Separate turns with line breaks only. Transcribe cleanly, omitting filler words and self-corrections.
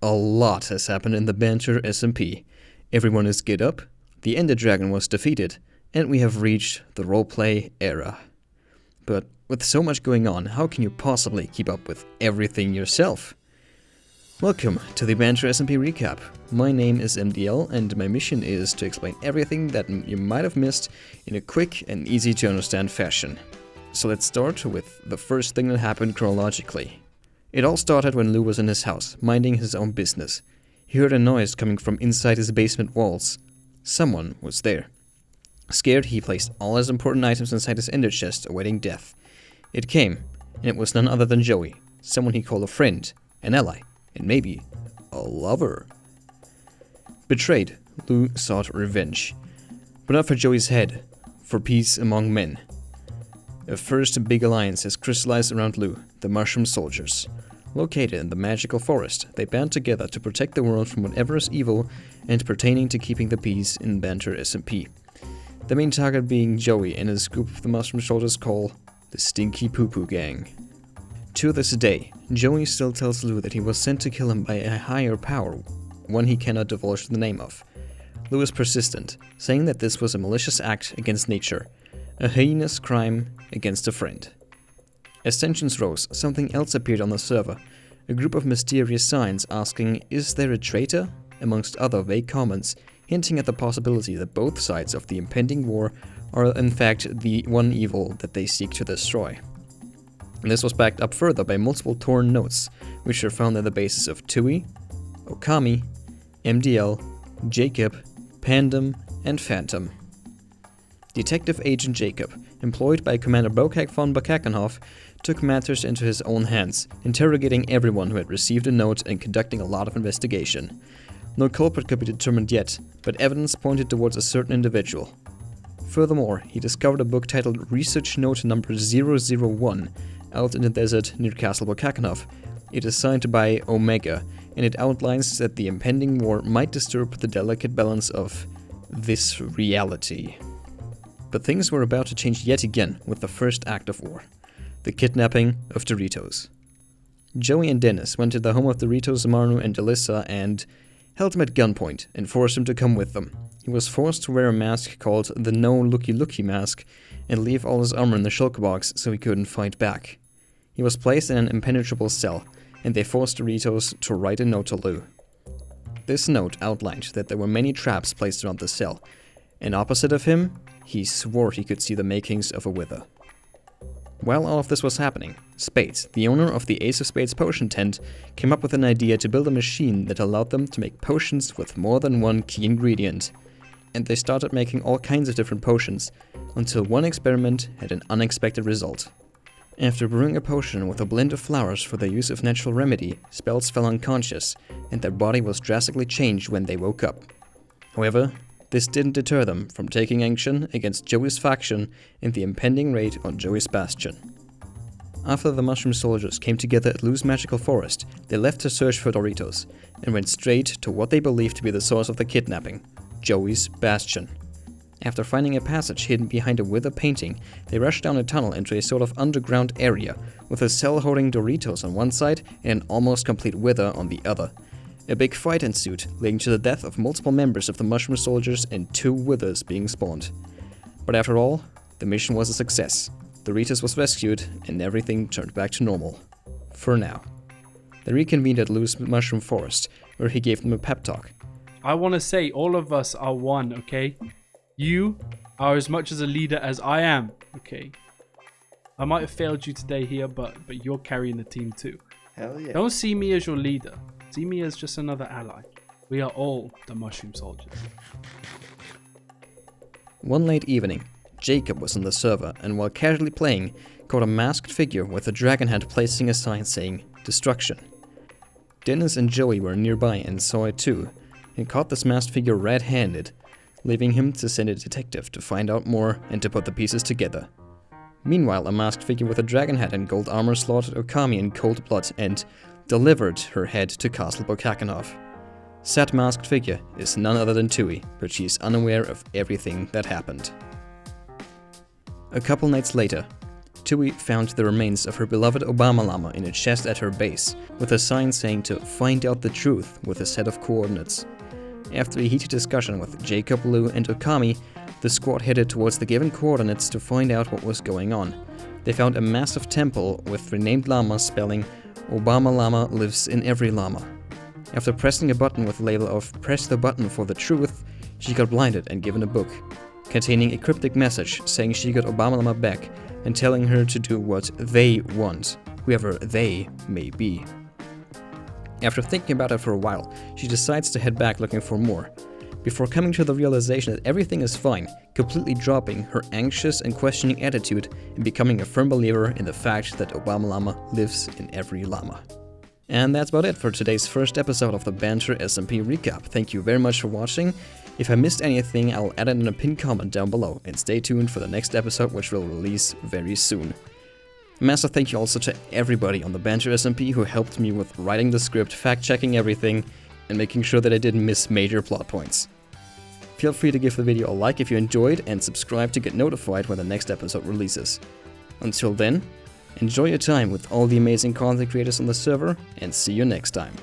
A lot has happened in the Banter SMP. Everyone is geared up, the Ender Dragon was defeated, and we have reached the roleplay era. But with so much going on, how can you possibly keep up with everything yourself? Welcome to the Banter SMP recap. My name is MDL and my mission is to explain everything that you might have missed in a quick and easy to understand fashion. So let's start with the first thing that happened chronologically. It all started when Lew was in his house, minding his own business. He heard a noise coming from inside his basement walls. Someone was there. Scared, he placed all his important items inside his ender chest, awaiting death. It came, and it was none other than Joey, someone he called a friend, an ally, and maybe a lover. Betrayed, Lew sought revenge. But not for Joey's head, for peace among men. A first big alliance has crystallized around Lew, the Mushroom Soldiers. Located in the magical forest, they band together to protect the world from whatever is evil and pertaining to keeping the peace in Banter SMP. The main target being Joey and his group of the Mushroom Soldiers call the Stinky Poo Poo Gang. To this day, Joey still tells Lew that he was sent to kill him by a higher power, one he cannot divulge the name of. Lew is persistent, saying that this was a malicious act against nature, a heinous crime against a friend. As tensions rose, something else appeared on the server, a group of mysterious signs asking, "Is there a traitor?" amongst other vague comments, hinting at the possibility that both sides of the impending war are in fact the one evil that they seek to destroy. And this was backed up further by multiple torn notes, which are found at the bases of Tewiie, Okami, MDL, Jacob, Pandom, and Phantom. Detective Agent Jacob, employed by Commander Bokak von Bokak, took matters into his own hands, interrogating everyone who had received a note and conducting a lot of investigation. No culprit could be determined yet, but evidence pointed towards a certain individual. Furthermore, he discovered a book titled Research Note Number 001 out in the desert near Castle Bokak. It is signed by Omega, and it outlines that the impending war might disturb the delicate balance of this reality. But things were about to change yet again with the first act of war, the kidnapping of Doritos. Joey and Dennis went to the home of Doritos, Marnu, and Elissa and held him at gunpoint and forced him to come with them. He was forced to wear a mask called the No Looky Looky mask and leave all his armor in the shulker box so he couldn't fight back. He was placed in an impenetrable cell, and they forced Doritos to write a note to Lew. This note outlined that there were many traps placed around the cell, and opposite of him, he swore he could see the makings of a wither. While all of this was happening, Spades, the owner of the Ace of Spades potion tent, came up with an idea to build a machine that allowed them to make potions with more than one key ingredient. And they started making all kinds of different potions, until one experiment had an unexpected result. After brewing a potion with a blend of flowers for the use of natural remedy, Spells fell unconscious, and their body was drastically changed when they woke up. However, this didn't deter them from taking action against Joey's faction in the impending raid on Joey's bastion. After the Mushroom Soldiers came together at Lew's magical forest, they left to search for Doritos, and went straight to what they believed to be the source of the kidnapping, Joey's bastion. After finding a passage hidden behind a wither painting, they rushed down a tunnel into a sort of underground area, with a cell holding Doritos on one side and an almost complete wither on the other. A big fight ensued, leading to the death of multiple members of the Mushroom Soldiers and 2 withers being spawned. But after all, the mission was a success. Doritos was rescued, and everything turned back to normal. For now. They reconvened at Lew's Mushroom Forest, where he gave them a pep talk.
I want to say all of us are one, okay? You are as much as a leader as I am, okay? I might have failed you today here, but you're carrying the team too.
Hell yeah.
Don't see me as your leader. See me as just another ally. We are all the Mushroom Soldiers.
One late evening, Jacob was on the server and while casually playing, caught a masked figure with a dragon head placing a sign saying, "Destruction." Dennis and Joey were nearby and saw it too, and caught this masked figure red-handed, leaving him to send a detective to find out more and to put the pieces together. Meanwhile, a masked figure with a dragon head and gold armor slaughtered Okami in cold blood and delivered her head to Castle Bokak. Said masked figure is none other than Tewiie, but she is unaware of everything that happened. A couple nights later, Tewiie found the remains of her beloved Obama llama in a chest at her base, with a sign saying to find out the truth with a set of coordinates. After a heated discussion with Jacob, Lou, and Okami, the squad headed towards the given coordinates to find out what was going on. They found a massive temple with renamed llamas spelling Obama llama lives in every llama. After pressing a button with the label of press the button for the truth, she got blinded and given a book, containing a cryptic message saying she got Obama llama back and telling her to do what they want, whoever they may be. After thinking about it for a while, she decides to head back looking for more, before coming to the realization that everything is fine, completely dropping her anxious and questioning attitude and becoming a firm believer in the fact that Obama llama lives in every llama. And that's about it for today's first episode of the Banter SMP recap. Thank you very much for watching. If I missed anything, I'll add it in a pinned comment down below, and stay tuned for the next episode, which will release very soon. A massive thank you also to everybody on the Banter SMP who helped me with writing the script, fact-checking everything, and making sure that I didn't miss major plot points. Feel free to give the video a like if you enjoyed, and subscribe to get notified when the next episode releases. Until then, enjoy your time with all the amazing content creators on the server, and see you next time.